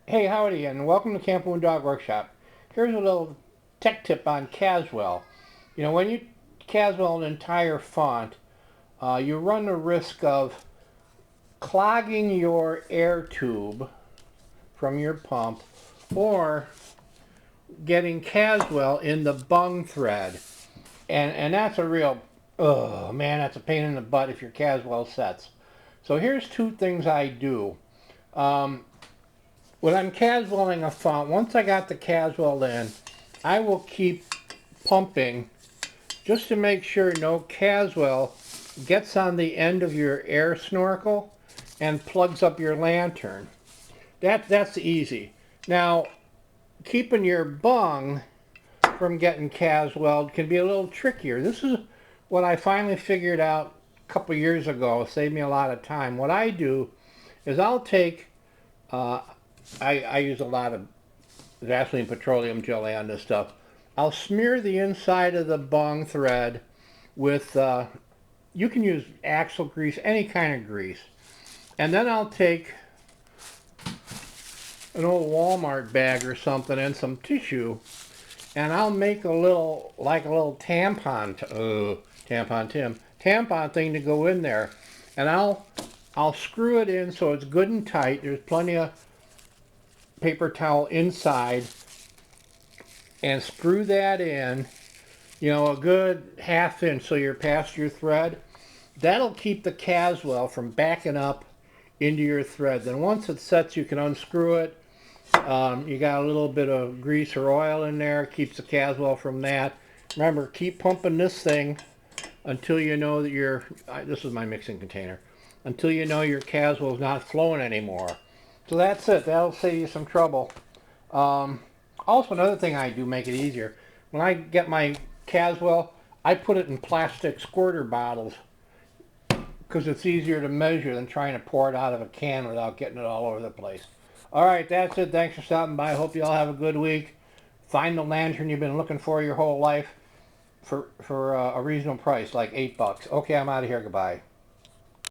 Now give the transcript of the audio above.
Hey, howdy, and welcome to Camp Moon Dog Workshop. Here's a little tech tip on Caswell. When you Caswell an entire font, you run the risk of clogging your air tube from your pump or getting Caswell in the bung thread. And that's a real, oh man, that's a pain in the butt if your Caswell sets. So here's two things I do. Um, When I'm Caswelling a font, once I got the Caswell in, I will keep pumping just to make sure no Caswell gets on the end of your air snorkel and plugs up your lantern. That's easy. Now, keeping your bung from getting Caswelled can be a little trickier. This is what I finally figured out a couple years ago. It saved me a lot of time. What I do is I'll take uh, I use a lot of Vaseline petroleum jelly on this stuff. I'll smear the inside of the bung thread with, you can use axle grease, any kind of grease. And then I'll take an old Walmart bag or something and some tissue, and I'll make a little, like a little tampon thing to go in there. And I'll screw it in so it's good and tight. There's plenty of paper towel inside, and screw that in, a good ½ inch so you're past your thread. That'll keep the Caswell from backing up into your thread. Then once it sets, you can unscrew it. You got a little bit of grease or oil in there, keeps the Caswell from that. Remember, keep pumping this thing until you know that this is my mixing container, until you know your Caswell is not flowing anymore. So that's it. That'll save you some trouble. Also, another thing I do make it easier, when I get my Caswell, I put it in plastic squirter bottles because it's easier to measure than trying to pour it out of a can without getting it all over the place. All right, that's it. Thanks for stopping by. Hope you all have a good week. Find the lantern you've been looking for your whole life for a reasonable price, like $8. Okay, I'm out of here. Goodbye.